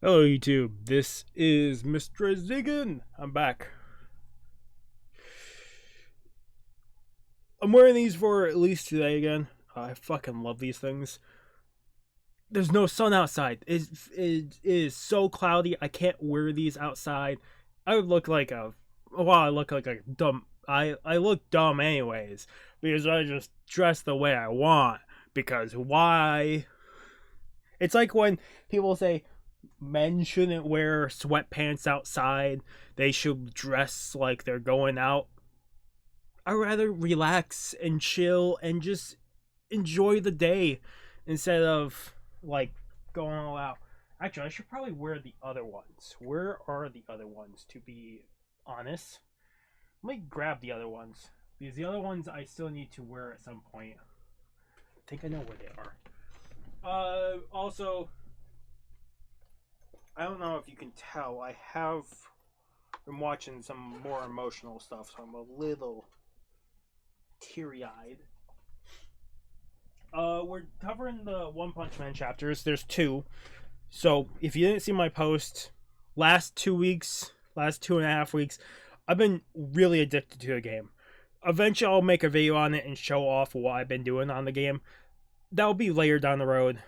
Hello YouTube, this is Mr. Ziggin. I'm back. I'm wearing these for at least today again. I fucking love these things. There's no sun outside. It is so cloudy. I can't wear these outside. I would look like a... Well, I look like a dumb... I look dumb anyways. Because I just dress the way I want. Because why? It's like when people say... Men shouldn't wear sweatpants outside. They should dress like they're going out. I'd rather relax and chill and just enjoy the day instead of like going all out. Actually, I should probably wear the other ones. Where are the other ones, to be honest? Let me grab the other ones. Because the other ones I still need to wear at some point. I think I know where they are. Also... I don't know if you can tell, I have been watching some more emotional stuff, so I'm a little teary-eyed. We're covering the One Punch Man chapters. There's 2. So, if you didn't see my post, last 2.5 weeks, I've been really addicted to the game. Eventually, I'll make a video on it and show off what I've been doing on the game. That'll be later down the road.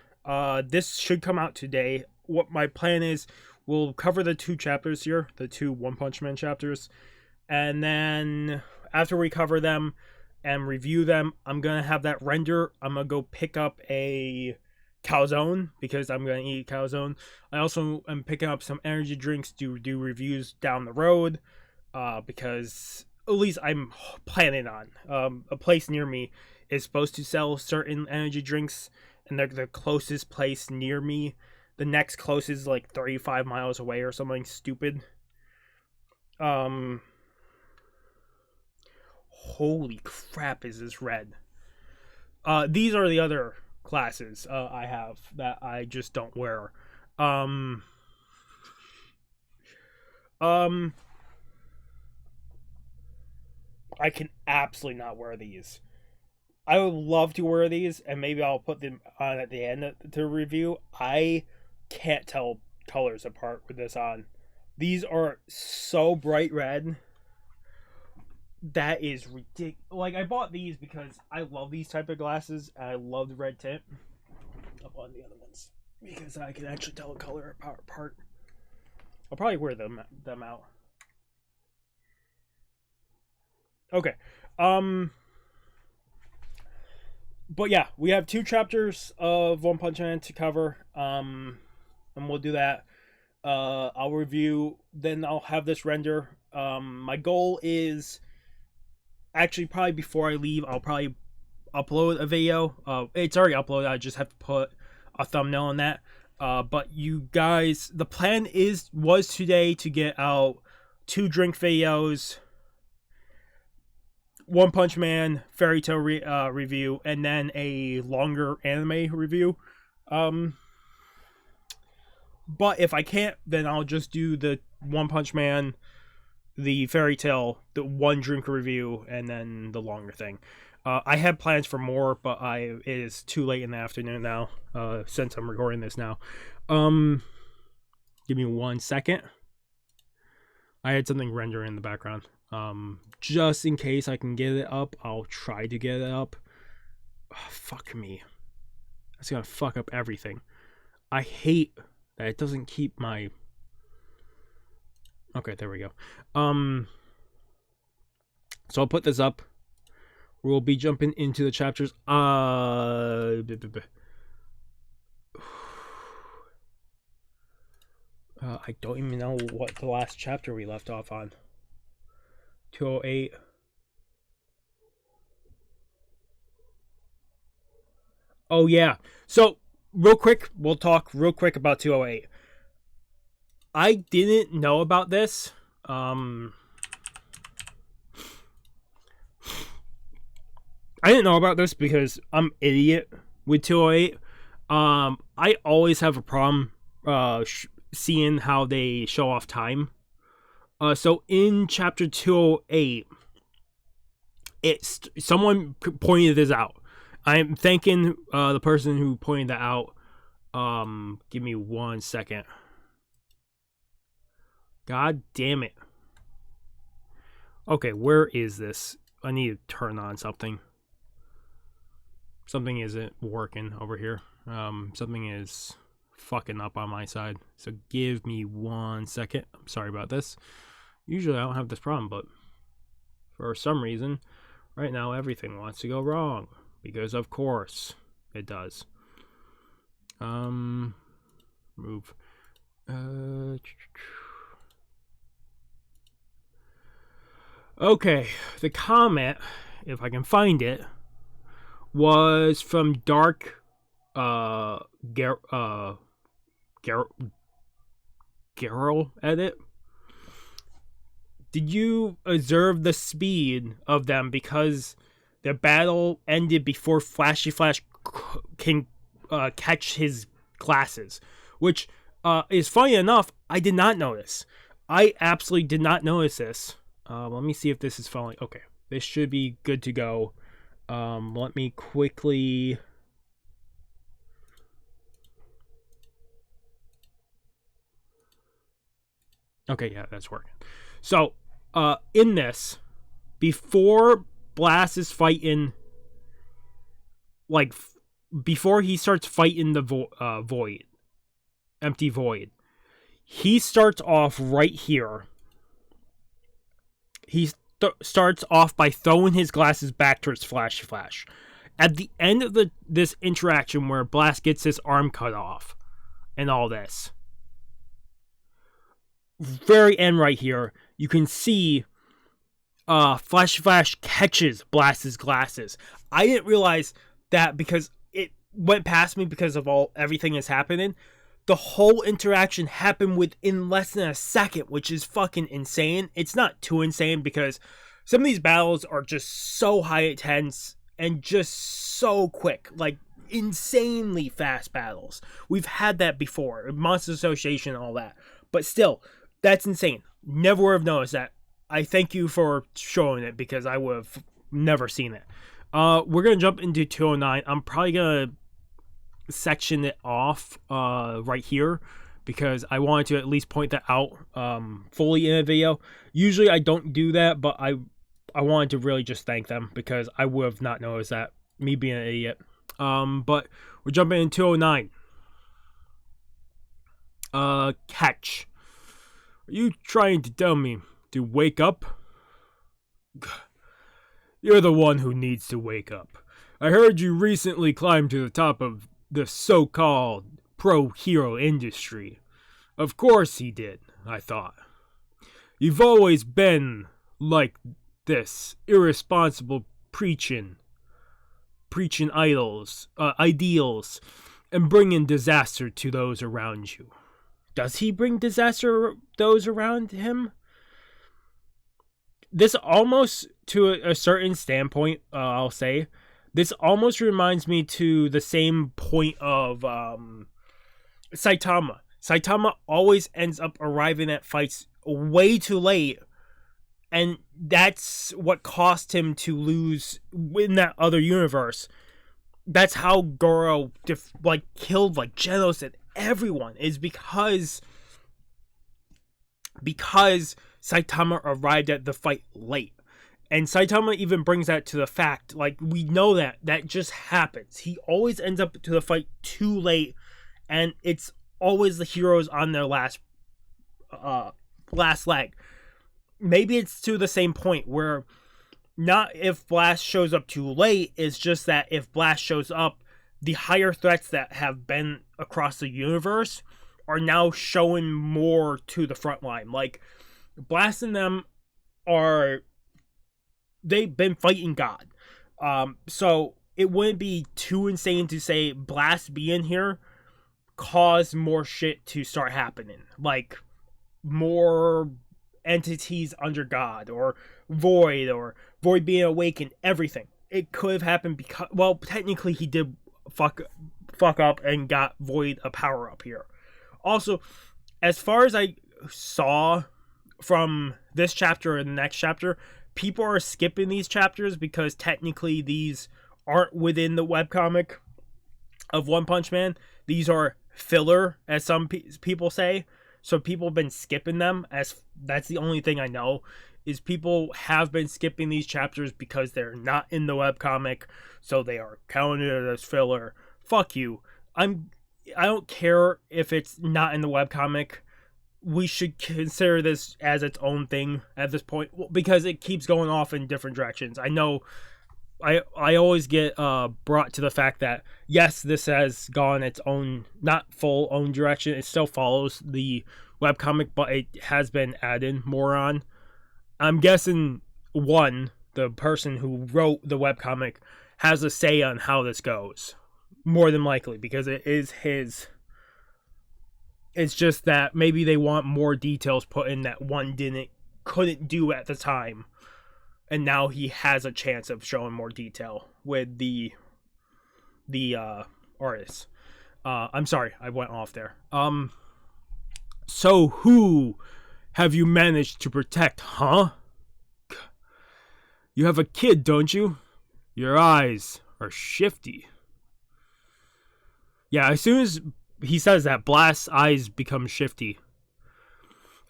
This should come out today. What my plan is, we'll cover the 2 chapters here, the 2 One Punch Man chapters, and then after we cover them and review them, I'm gonna have that render. I'm gonna go pick up a calzone because I'm gonna eat calzone. I also am picking up some energy drinks to do reviews down the road, because at least I'm planning on. A place near me is supposed to sell certain energy drinks, and they're the closest place near me. The next closest is like 35 miles away or something stupid. Holy crap, is this red. These are the other classes I have that I just don't wear. I can absolutely not wear these. I would love to wear these, and maybe I'll put them on at the end to review. I can't tell colors apart with this on. These are so bright red. That is ridiculous. Like, I bought these because I love these type of glasses, and I love the red tint. I bought the other ones because I can actually tell a color apart. I'll probably wear them out. Okay. But yeah, we have 2 chapters of One Punch Man to cover. And we'll do that. I'll review, then I'll have this render. My goal is, actually probably before I leave, I'll probably upload a video. It's already uploaded, I just have to put a thumbnail on that. But you guys, the plan was today to get out 2 drink videos, One Punch Man Fairy Tail review, and then a longer anime review. But if I can't, then I'll just do the One Punch Man, the Fairy Tail, the 1 drink review, and then the longer thing. I had plans for more, but it is too late in the afternoon now, since I'm recording this now. Give me 1 second. I had something rendering in the background. Just in case I can get it up, I'll try to get it up. Oh, fuck me. That's gonna fuck up everything. I hate that it doesn't keep my... Okay, there we go. So I'll put this up. We'll be jumping into the chapters. I don't even know what the last chapter we left off on. 208. Oh yeah. So real quick, we'll talk real quick about 208. I didn't know about this. I didn't know about this because I'm an idiot with 208. I always have a problem seeing how they show off time. So in chapter 208, someone pointed this out, I'm thanking the person who pointed that out. Give me 1 second. God damn it. Okay, where is this? I need to turn on something. Something isn't working over here. Something is fucking up on my side. So give me 1 second. I'm sorry about this. Usually I don't have this problem, but for some reason, right now everything wants to go wrong. Because of course it does. Move. Okay, the comment, if I can find it, was from Dark Garrel edit. Did you observe the speed of them because the battle ended before Flashy Flash can catch his glasses? Which is funny enough, I did not notice. I absolutely did not notice this. Let me see if this is following. Okay, this should be good to go. Let me quickly... Okay, yeah, that's working. So, in this, before Blast is fighting, like, before he starts fighting the void, empty void, he starts off right here. He starts off by throwing his glasses back towards Flashy Flash. At the end of this interaction where Blast gets his arm cut off and all this, very end right here, you can see Flashy Flash catches Blast's glasses. I didn't realize that because it went past me because of everything that's happening. The whole interaction happened within less than a second, which is fucking insane. It's not too insane because some of these battles are just so high intense and just so quick. Like, insanely fast battles. We've had that before. Monster Association and all that. But still, that's insane. Never would have noticed that. I thank you for showing it because I would have never seen it. We're going to jump into 209. I'm probably going to section it off right here because I wanted to at least point that out fully in a video. Usually I don't do that, but I wanted to really just thank them because I would have not noticed that, me being an idiot. But we're jumping in 209. Catch. Are you trying to tell me to wake up? You're the one who needs to wake up. I heard you recently climbed to the top of the so-called pro-hero industry. Of course he did, I thought. You've always been like this, irresponsible preaching ideals, and bringing disaster to those around you. Does he bring disaster to those around him? This almost, to a certain standpoint, I'll say, this almost reminds me to the same point of Saitama. Saitama always ends up arriving at fights way too late, and that's what cost him to lose in that other universe. That's how Goro killed Genos and everyone, is because Saitama arrived at the fight late. And Saitama even brings that to the fact, we know that just happens. He always ends up to the fight too late, and it's always the heroes on their last leg. Maybe it's to the same point where not if Blast shows up too late, it's just that if Blast shows up, the higher threats that have been across the universe are now showing more to the front line. Like, Blast and them they've been fighting God. So it wouldn't be too insane to say Blast being here caused more shit to start happening. Like, more entities under God, or Void being awakened, everything. It could have happened because, well, technically he did fuck up and got Void a power up here. Also, as far as I saw from this chapter and the next chapter, people are skipping these chapters because technically these aren't within the webcomic of One Punch Man. These are filler, as some people say. So people have been skipping them, as that's the only thing I know, is people have been skipping these chapters because they're not in the webcomic, so they are counted as filler. Fuck you. I don't care if it's not in the webcomic. We should consider this as its own thing at this point, because it keeps going off in different directions. I know I always get brought to the fact that, yes, this has gone its own, not full own direction. It still follows the webcomic, but it has been added more on. I'm guessing, the person who wrote the webcomic has a say on how this goes. More than likely, because it is his. It's just that maybe they want more details put in that one couldn't do at the time. And now he has a chance of showing more detail with the artists. I'm sorry, I went off there. So who have you managed to protect, huh? You have a kid, don't you? Your eyes are shifty. Yeah, as soon as he says that, Blast's eyes become shifty.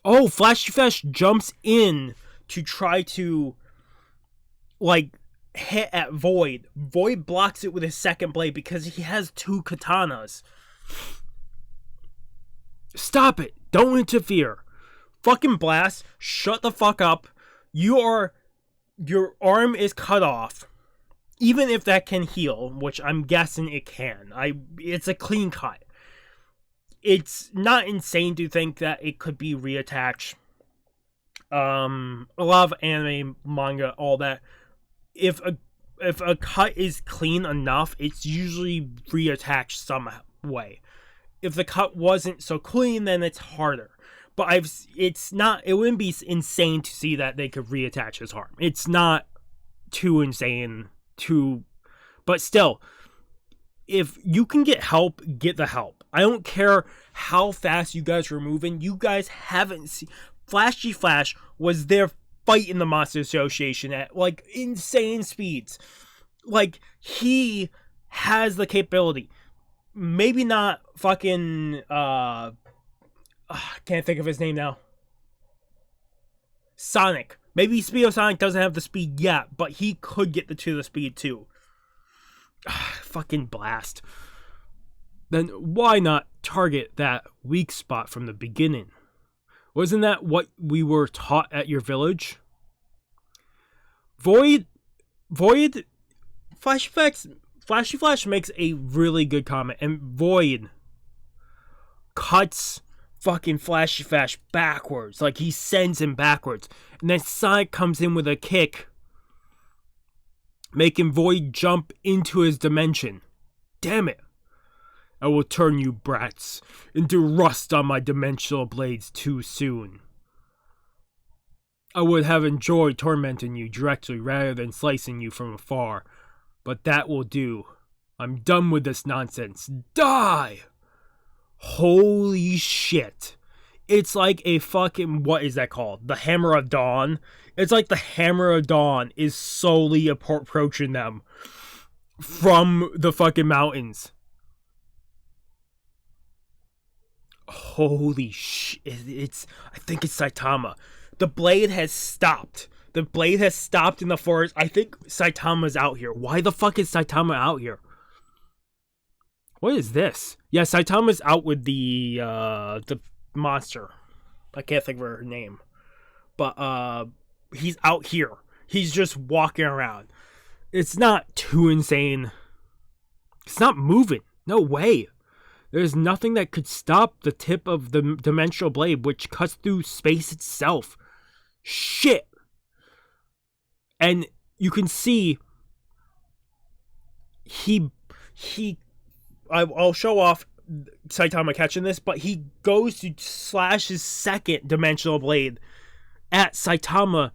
Oh, Flashy Flash jumps in to try to, hit at Void. Void blocks it with his second blade because he has 2 katanas. Stop it. Don't interfere. Fucking Blast, shut the fuck up. Your arm is cut off. Even if that can heal, which I'm guessing it can. It's a clean cut. It's not insane to think that it could be reattached. A lot of anime, manga, all that. If a cut is clean enough, it's usually reattached some way. If the cut wasn't so clean, then it's harder. But it wouldn't be insane to see that they could reattach his arm. It's not too insane but still, if you can get help, get the help. I don't care how fast you guys were moving. You guys haven't seen. Flashy Flash was there fighting the Monster Association at insane speeds. He has the capability. Maybe not fucking can't think of his name now. Sonic. Maybe Speedo Sonic doesn't have the speed yet, but he could get to the speed too. Fucking Blast. Then why not target that weak spot from the beginning? Wasn't that what we were taught at your village? Flashy Flash makes a really good comment, and Void cuts fucking Flashy Flash backwards. He sends him backwards. And then Sonic comes in with a kick, making Void jump into his dimension. Damn it. I will turn you brats into rust on my dimensional blades too soon. I would have enjoyed tormenting you directly rather than slicing you from afar, but that will do. I'm done with this nonsense. Die! Holy shit. It's like a fucking, what is that called? The Hammer of Dawn? It's like the Hammer of Dawn is slowly approaching them from the fucking mountains. Holy shit. I think it's Saitama. The blade has stopped. The blade has stopped in the forest. I think Saitama's out here. Why the fuck is Saitama out here? What is this? Yeah, Saitama's out with the monster. I can't think of her name. But he's out here. He's just walking around. It's not too insane. It's not moving. No way. There's nothing that could stop the tip of the dimensional blade, which cuts through space itself. Shit. And you can see I'll show off Saitama catching this, but he goes to slash his second dimensional blade at Saitama,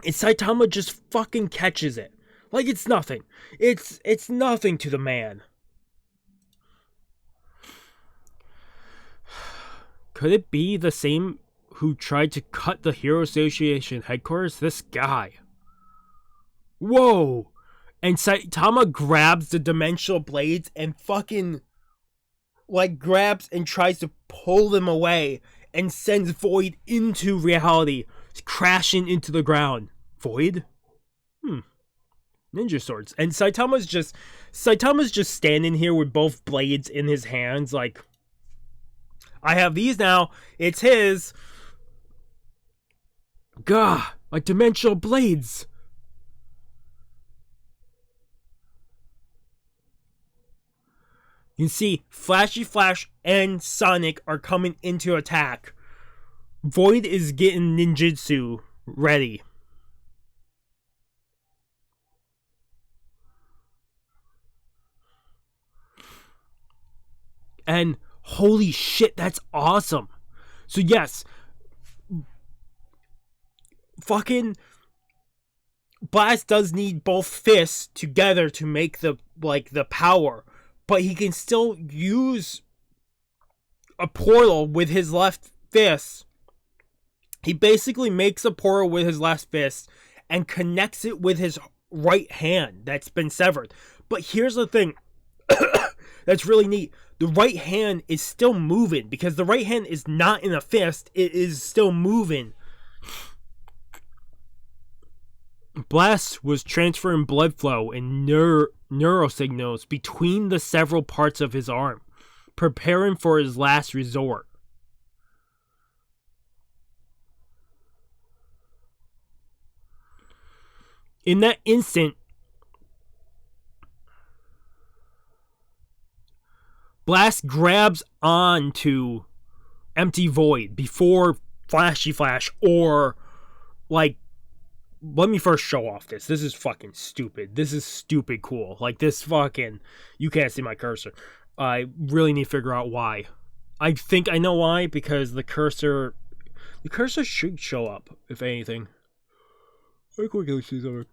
and Saitama just fucking catches it. Like it's nothing. It's nothing to the man. Could it be the same who tried to cut the Hero Association headquarters? This guy. Whoa! And Saitama grabs the dimensional blades and fucking, like, grabs and tries to pull them away and sends Void into reality, crashing into the ground. Void? Ninja swords. And Saitama's just standing here with both blades in his hands, like, I have these now, it's his. Gah, my dimensional blades. You can see Flashy Flash and Sonic are coming into attack. Void is getting ninjutsu ready. And holy shit, that's awesome. So yes, fucking Blast does need both fists together to make the power, but he can still use a portal with his left fist. He basically makes a portal with his left fist and connects it with his right hand that's been severed. But here's the thing that's really neat. The right hand is still moving because the right hand is not in a fist. It is still moving. Blast was transferring blood flow and neurosignals between the several parts of his arm, preparing for his last resort. In that instant, Blast grabs onto Empty Void before Flashy Flash, or like, let me first show off this. This is fucking stupid. This is stupid cool. Like, this fucking, you can't see my cursor. I really need to figure out why. I think I know why, because the cursor should show up, if anything. I quickly see something.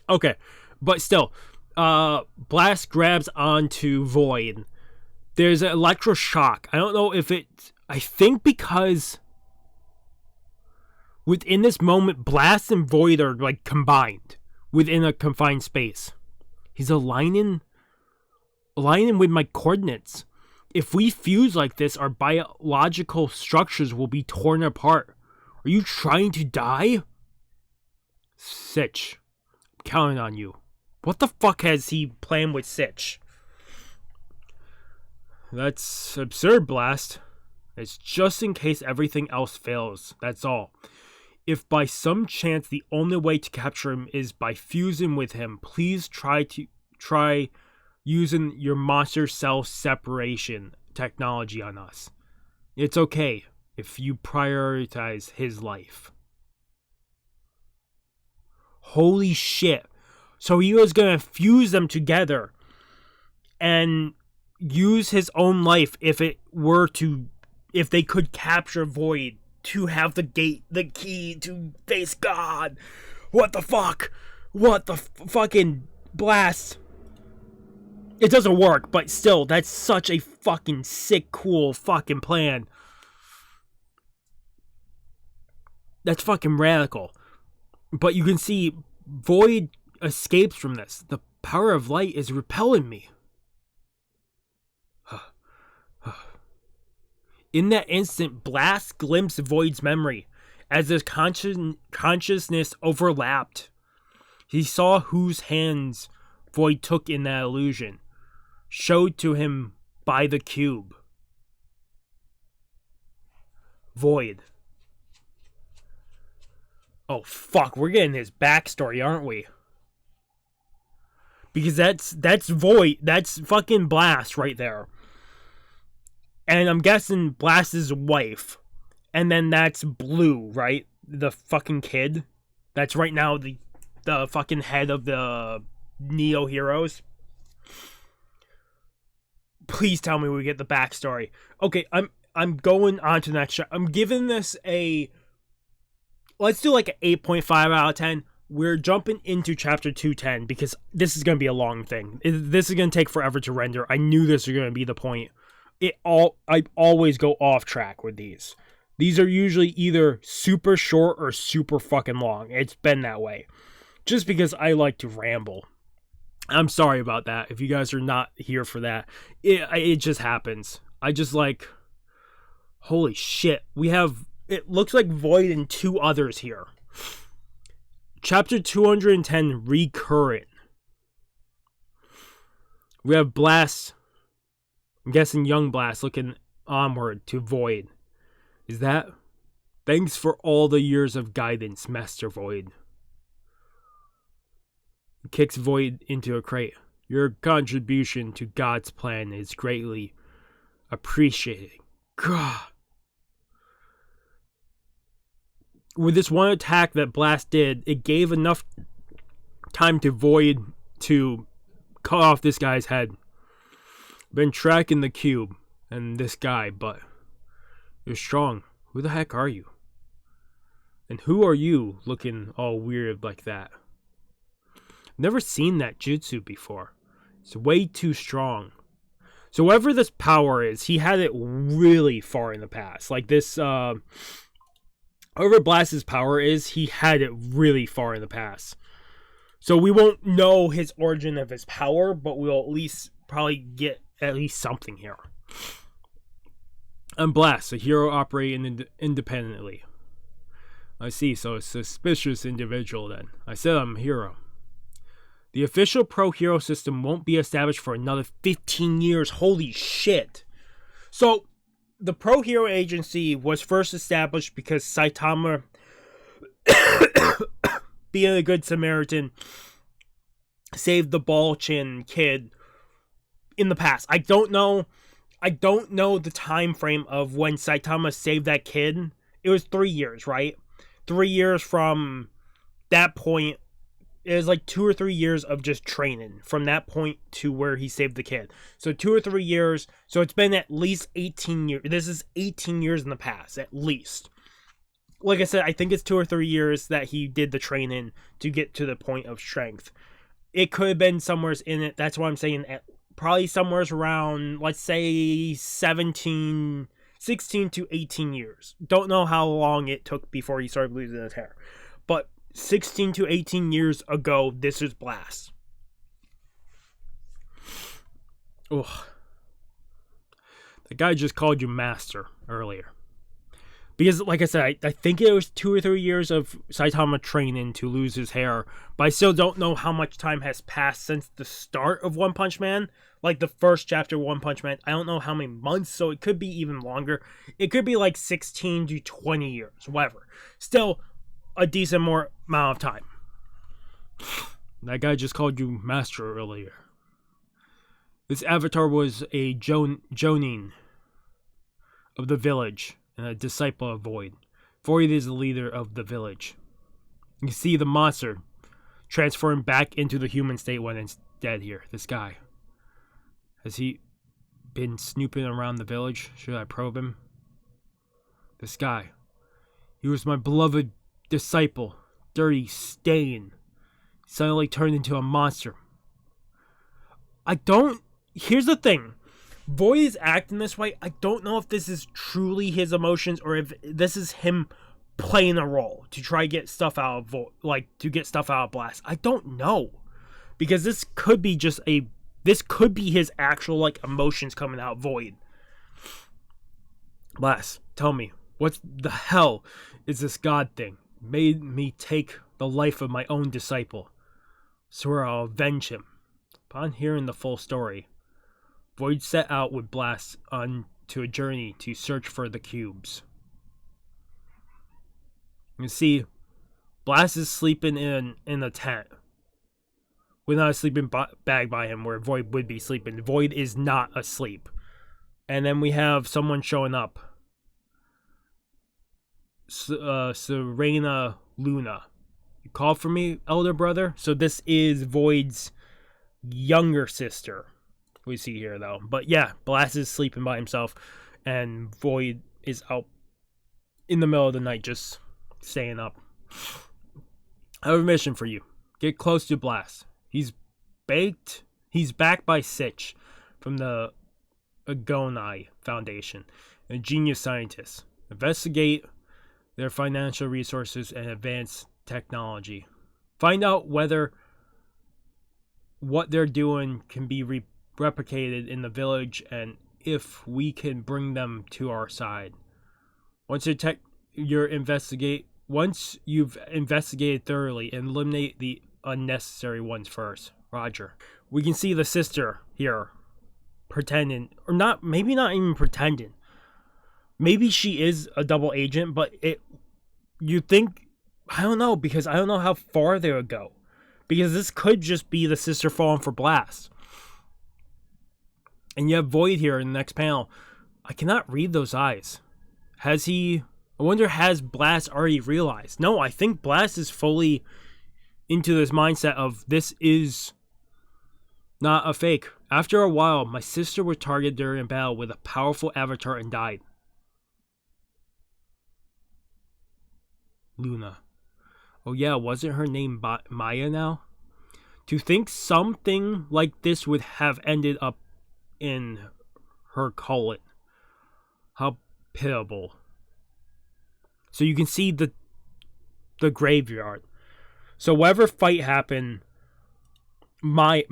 Okay, but still, Blast grabs onto Void. There's an electroshock. I don't know if I think because within this moment, Blast and Void are like combined within a confined space. He's aligning with my coordinates. If we fuse like this, our biological structures will be torn apart. Are you trying to die? Sitch, I'm counting on you. What the fuck has he planned with Sitch? That's absurd, Blast. It's just in case everything else fails, that's all. If by some chance the only way to capture him is by fusing with him, please try using your monster cell separation technology on us. It's okay if you prioritize his life. Holy shit. So he was gonna fuse them together and use his own life if they could capture Void to have the key to face God. What the fuck? What the fucking Blast? It doesn't work, but still, that's such a fucking sick, cool fucking plan. That's fucking radical. But you can see Void escapes from this. The power of light is repelling me. In that instant, Blast glimpsed Void's memory as his consciousness overlapped. He saw whose hands Void took in that illusion, showed to him by the cube. Void. Oh fuck, we're getting his backstory, aren't we? Because that's Void, that's fucking Blast right there. And I'm guessing Blast's wife. And then that's Blue, right? The fucking kid. That's right now the fucking head of the Neo Heroes. Please tell me we get the backstory. Okay, I'm going on to the next shot. I'm giving this let's do like an 8.5 out of 10. We're jumping into chapter 210 because this is going to be a long thing. This is going to take forever to render. I knew this was going to be the point. I always go off track with these. These are usually either super short or super fucking long. It's been that way. Just because I like to ramble. I'm sorry about that. If you guys are not here for that, it just happens. I just like, holy shit. We have, it looks like Void and 2 others here. Chapter 210, Recurrent. We have Blast. I'm guessing young Blast looking onward to Void. Is that? Thanks for all the years of guidance, Master Void. He kicks Void into a crate. Your contribution to God's plan is greatly appreciated. God. With this one attack that Blast did, it gave enough time to Void to cut off this guy's head. Been tracking the cube and this guy, but you're strong. Who the heck are you? And who are you looking all weird like that? Never seen that jutsu before. It's way too strong. So whatever this power is, he had it really far in the past. Like this, whatever Blast's power is, he had it really far in the past. So we won't know his origin of his power, but we'll at least probably get at least something here. I'm Blast, a hero operating independently. I see, so a suspicious individual then. I said I'm a hero. The official pro-hero system won't be established for another 15 years. Holy shit. So, the pro-hero agency was first established because Saitama, being a good Samaritan, saved the ball-chin kid in the past. I don't know the time frame of when Saitama saved that kid. It was 3 years, right? 3 years from that point. It was like 2 or 3 years of just training from that point to where he saved the kid. So 2 or 3 years. So it's been at least 18 years. This is 18 years in the past, at least. Like I said, I think it's 2 or 3 years that he did the training to get to the point of strength. It could have been somewhere in it. That's what I'm saying. Probably somewhere around, let's say, 16 to 18 years. Don't know how long it took before he started losing his hair. But 16 to 18 years ago, this is Blast. Ugh. The guy just called you Master earlier. Because, like I said, I think it was 2 or 3 years of Saitama training to lose his hair. But I still don't know how much time has passed since the start of One Punch Man. Like the first chapter of One Punch Man. I don't know how many months, so it could be even longer. It could be like 16 to 20 years, whatever. Still, a decent more amount of time. That guy just called you Master earlier. This avatar was a Jonin of the village and a disciple of Void. Void is the leader of the village. You see the monster transform back into the human state when it's dead here. This guy. Has he been snooping around the village? Should I probe him? This guy. He was my beloved disciple. Dirty stain. Suddenly turned into a monster. Here's the thing. Void is acting this way. I don't know if this is truly his emotions or if this is him playing a role to try to get stuff out of Blast. I don't know. Because this could be his actual emotions coming out Void. Blast, tell me, what the hell is this God thing? Made me take the life of my own disciple. Swear I'll avenge him. Upon hearing the full story, Void set out with Blast on to a journey to search for the cubes. You see, Blast is sleeping in a tent. Without a sleeping bag by him where Void would be sleeping. Void is not asleep. And then we have someone showing up. Serena Luna. You called for me, elder brother? So this is Void's younger sister. We see here though. But yeah, Blast is sleeping by himself. And Void is out in the middle of the night just staying up. I have a mission for you. Get close to Blast. He's backed by Sitch from the Agonai Foundation, a genius scientist. Investigate their financial resources and advanced technology. Find out whether what they're doing can be replicated in the village and if we can bring them to our side. Once you've investigated thoroughly, eliminate the unnecessary ones first. Roger. We can see the sister here pretending, or not, maybe not even pretending. Maybe she is a double agent, but you think, I don't know, because I don't know how far they would go. Because this could just be the sister falling for Blast. And you have Void here in the next panel. I cannot read those eyes. I wonder, has Blast already realized? No, I think Blast is fully into this mindset of this is not a fake. After a while, my sister was targeted during a battle with a powerful avatar and died. Luna. Oh yeah, wasn't her name Maya now? To think something like this would have ended up in her colon. How pitiable. So you can see the graveyard. So whatever fight happened, Maya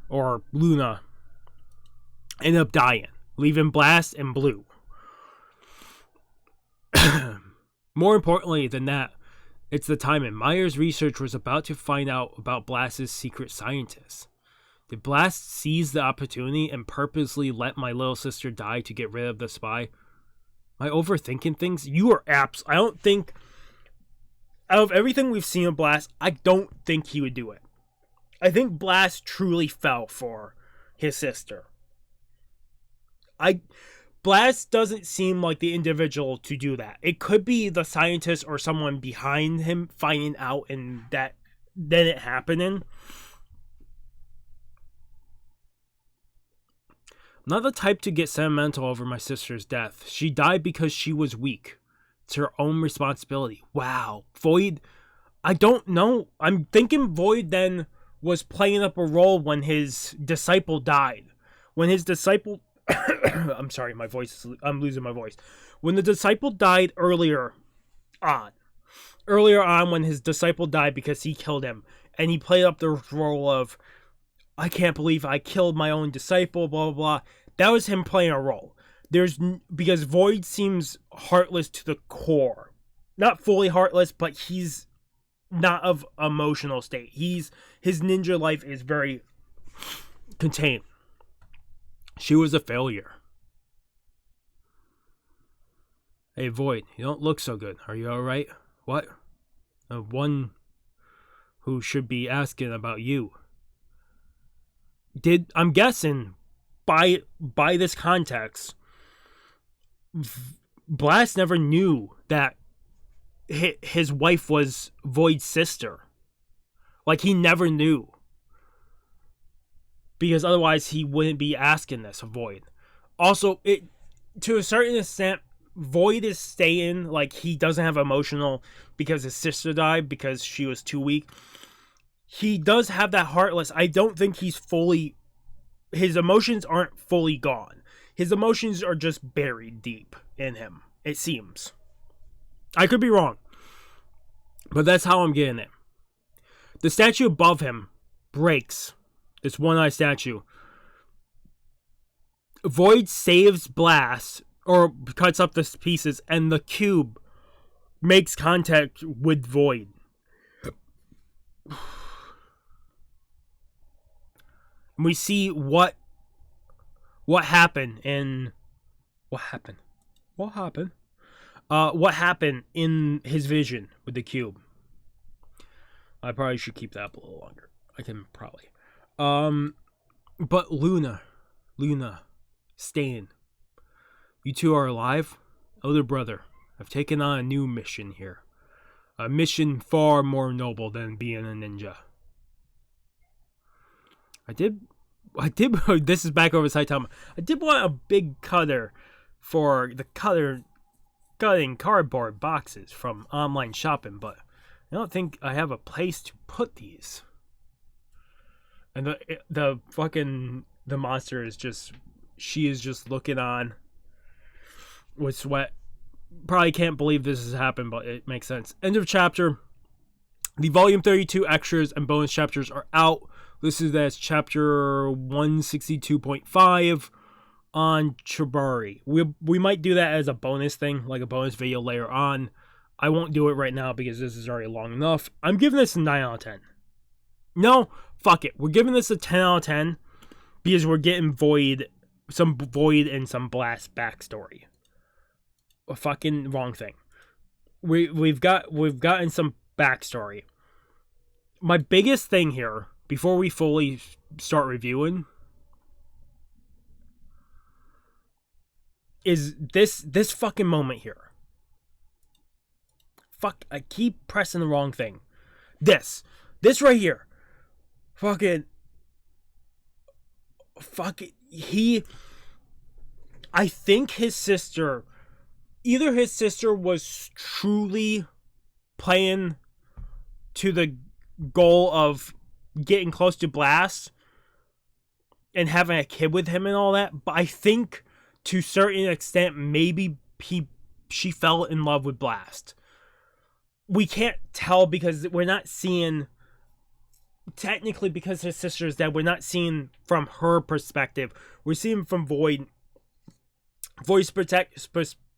or Luna ended up dying, leaving Blast and Blue. More importantly than that, it's the timing. Maya's research was about to find out about Blast's secret scientist. Did Blast seize the opportunity and purposely let my little sister die to get rid of the spy? Am I overthinking things? You are I don't think, out of everything we've seen of Blast, I don't think he would do it. I think Blast truly fell for his sister. Blast doesn't seem like the individual to do that. It could be the scientist or someone behind him finding out and that then it happening. I'm not the type to get sentimental over my sister's death. She died because she was weak. It's her own responsibility. Wow. Void, I don't know. I'm thinking Void then was playing up a role when his disciple died. When his disciple... I'm sorry, I'm losing my voice. When the disciple died earlier on when his disciple died because he killed him, and he played up the role of, I can't believe I killed my own disciple, blah, blah, blah. That was him playing a role. Because Void seems heartless to the core. Not fully heartless, but he's not of emotional state. His ninja life is very contained. She was a failure. Hey, Void, you don't look so good. Are you alright? What? One who should be asking about you. I'm guessing, by this context, Blast never knew that his wife was Void's sister. Like, he never knew. Because otherwise he wouldn't be asking this of Void. Also, to a certain extent, Void is staying like he doesn't have emotional because his sister died because she was too weak. He does have that heartless. I don't think he's fully... His emotions aren't fully gone. His emotions are just buried deep in him, it seems. I could be wrong. But that's how I'm getting it. The statue above him breaks. This one-eye statue. Void saves Blast, or cuts up the pieces, and the cube makes contact with Void. And we see what happened in... What happened in his vision with the cube. I probably should keep that up a little longer. I can probably... But Luna, Stan, you two are alive? Elder brother, I've taken on a new mission here. A mission far more noble than being a ninja. I did, this is back over Saitama. I did want a big cutter for the cutting cardboard boxes from online shopping, but I don't think I have a place to put these. And the monster is just, she is just looking on. with sweat. Probably can't believe this has happened, but it makes sense. End of chapter. The volume 32 extras and bonus chapters are out. Listed as chapter 162.5 on Chibari. We might do that as a bonus thing, like a bonus video later on. I won't do it right now because this is already long enough. I'm giving this a 9 out of 10. No, fuck it. We're giving this a 10 out of 10 because we're getting some Void and some Blast backstory. A fucking wrong thing. We've gotten some backstory. My biggest thing here, before we fully start reviewing, is this fucking moment here. Fuck, I keep pressing the wrong thing. This right here. Fucking, I think his sister, either his sister was truly playing to the goal of getting close to Blast and having a kid with him and all that, but I think to a certain extent maybe she fell in love with Blast. We can't tell because we're not seeing, technically because his sister is dead, we're not seeing from her perspective. We're seeing from Void's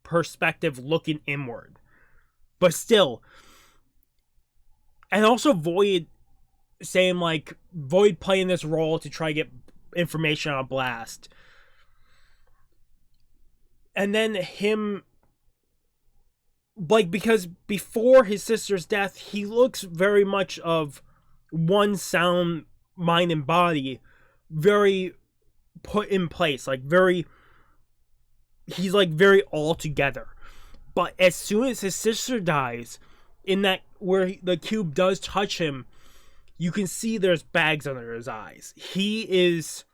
perspective looking inward. But still, and also Void saying, like, Void playing this role to try to get information on Blast. And then him, like, because before his sister's death, he looks very much of one sound mind and body, very put in place, like he's like very all together. But as soon as his sister dies, in that where the cube does touch him, you can see there's bags under his eyes. He is,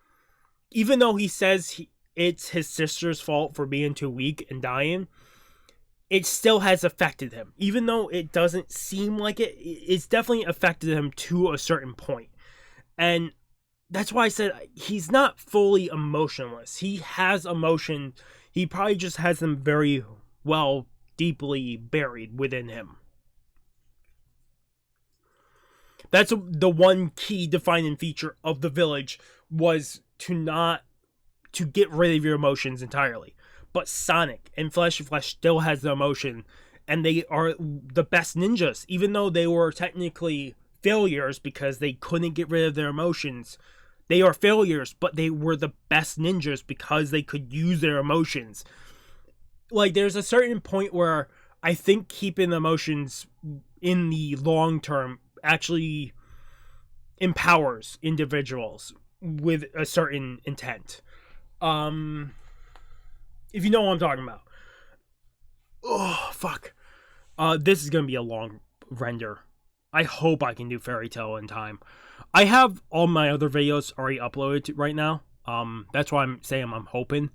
even though he says it's his sister's fault for being too weak and dying, it still has affected him. Even though it doesn't seem like it, it's definitely affected him to a certain point. And that's why I said he's not fully emotionless. He has emotion. He probably just has them very well, deeply buried within him. That's the one key defining feature of the village, was to get rid of your emotions entirely. But Sonic and Flesh still has the emotion, and they are the best ninjas, even though they were technically failures because they couldn't get rid of their emotions. They are failures, but they were the best ninjas because they could use their emotions. Like, there's a certain point where I think keeping emotions in the long term actually empowers individuals with a certain intent. If you know what I'm talking about. Oh, fuck. This is going to be a long render. I hope I can do Fairy Tail in time. I have all my other videos already uploaded right now. That's why I'm saying I'm hoping.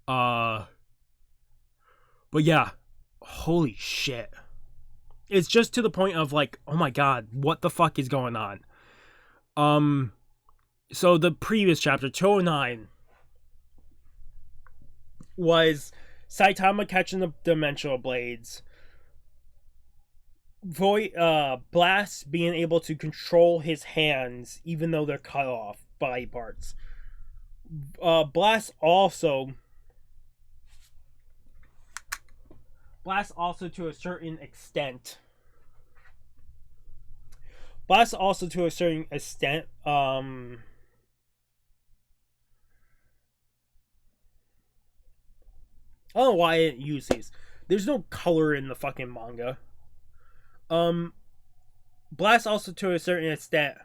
But yeah. Holy shit. It's just to the point of like, oh my god, what the fuck is going on? So the previous chapter, 209, was Saitama catching the dimensional blades, Blast being able to control his hands even though they're cut off body parts. Blast also to a certain extent. I don't know why I didn't use these. There's no color in the fucking manga. Blast also to a certain extent,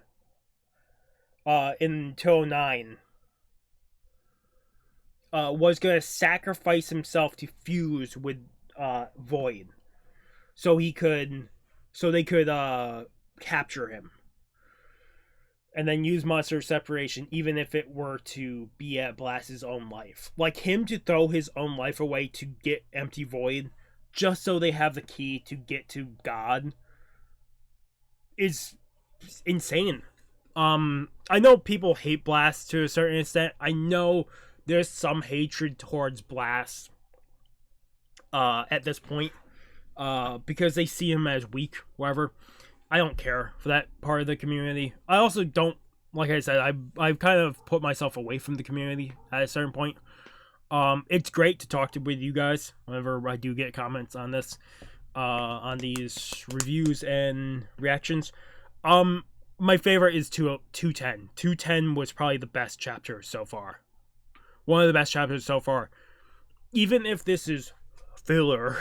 in 209, was gonna sacrifice himself to fuse with Void, so they could capture him, and then use monster separation, even if it were to be at Blast's own life. Like, him to throw his own life away to get Empty Void, just so they have the key to get to God, is insane. I know people hate Blast to a certain extent. I know there's some hatred towards Blast at this point, because they see him as weak, whatever. I don't care for that part of the community. I also don't, like I said, I've kind of put myself away from the community at a certain point. It's great to talk with you guys whenever I do get comments on this, on these reviews and reactions. My favorite is 210. 210 was probably the best chapter so far. One of the best chapters so far. Even if this is filler,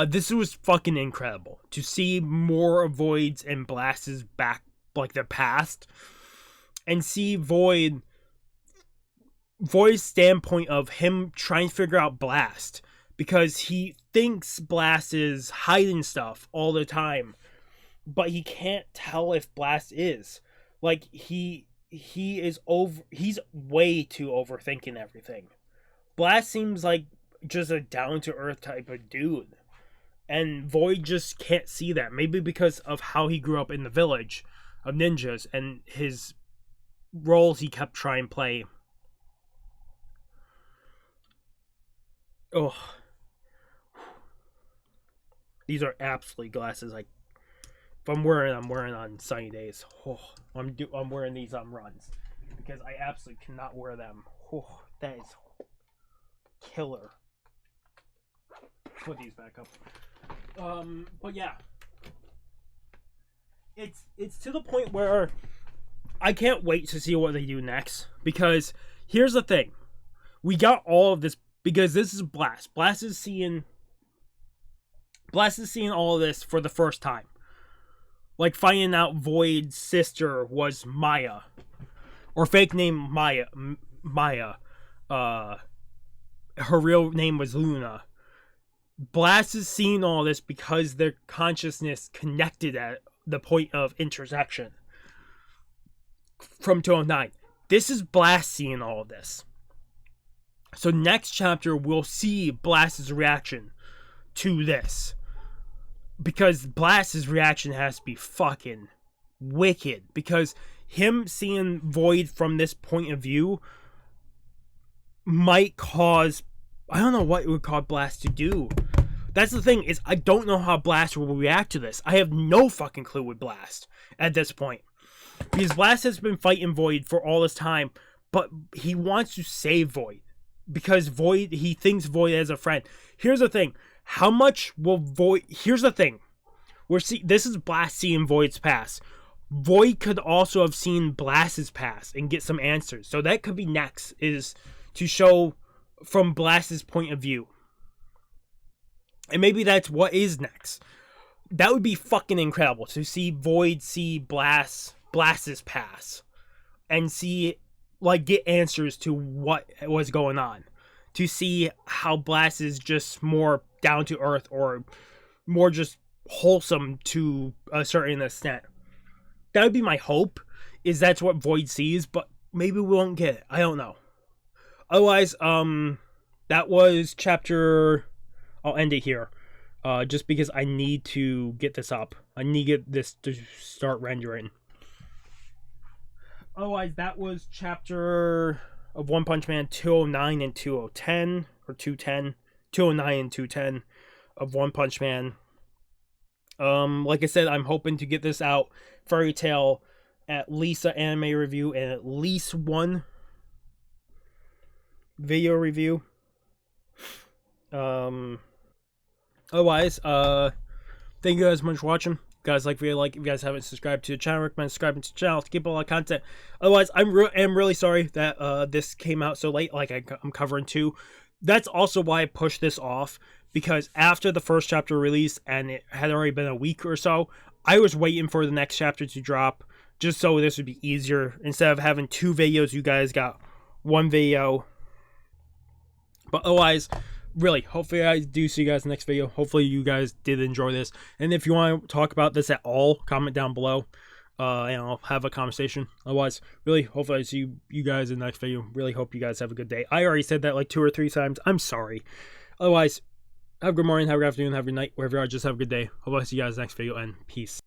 this was fucking incredible. To see more of Void's and Blast's back, like their past, and see Void's standpoint of him trying to figure out Blast, because he thinks Blast is hiding stuff all the time, but he can't tell if Blast is. Like, he's way too overthinking everything. Blast seems like just a down-to-earth type of dude, and Void just can't see that. Maybe because of how he grew up in the village of ninjas and his roles he kept trying to play. Oh, these are absolutely glasses. Like, if I'm wearing on sunny days. Oh, I'm wearing these on runs because I absolutely cannot wear them. Oh, that is killer. Put these back up. But yeah, it's to the point where I can't wait to see what they do next, because here's the thing: we got all of this because this is Blast. Blast is seeing all of this for the first time. Like finding out Void's sister was Maya, or fake name Maya. Her real name was Luna. Blast is seeing all this because their consciousness connected at the point of intersection from 209. This is Blast seeing all of this. So next chapter we'll see Blast's reaction to this, because Blast's reaction has to be fucking wicked, because him seeing Void from this point of view might cause, I don't know what it would cause Blast to do. That's the thing, is I don't know how Blast will react to this. I have no fucking clue with Blast at this point, because Blast has been fighting Void for all this time, but he wants to save Void, because he thinks Void as a friend. Here's the thing: how much will Void? Here's the thing: this is Blast seeing Void's past. Void could also have seen Blast's past and get some answers. So that could be next, is to show from Blast's point of view. And maybe that's what is next. That would be fucking incredible, to see Void see Blast's past and see, like, get answers to what was going on. To see how Blast is just more down to earth, or more just wholesome to a certain extent. That would be my hope, is that's what Void sees, but maybe we won't get it. I don't know. Otherwise, that was chapter... I'll end it here, just because I need to get this up. I need to get this to start rendering. Otherwise, that was chapter of One Punch Man 209 and 2010, or 210, 209 and 210 of One Punch Man. Like I said, I'm hoping to get this out, Fairy Tail, at least an anime review, and at least one video review. Otherwise, thank you guys so much for watching. If you guys like video, if you guys haven't subscribed to the channel, recommend subscribing to the channel to keep a lot of content. Otherwise, I'm really sorry that this came out so late. Like, I'm covering 2. That's also why I pushed this off, because after the first chapter released and it had already been a week or so, I was waiting for the next chapter to drop, just so this would be easier. Instead of having 2 videos, you guys got 1 video. But otherwise, really, hopefully I do see you guys in the next video. Hopefully you guys did enjoy this. And if you want to talk about this at all, comment down below. And I'll have a conversation. Otherwise, really, hopefully I see you guys in the next video. Really hope you guys have a good day. I already said that like 2 or 3 times. I'm sorry. Otherwise, have a good morning, have a good afternoon, have a good night. Wherever you are, just have a good day. Hope I see you guys in the next video, and peace.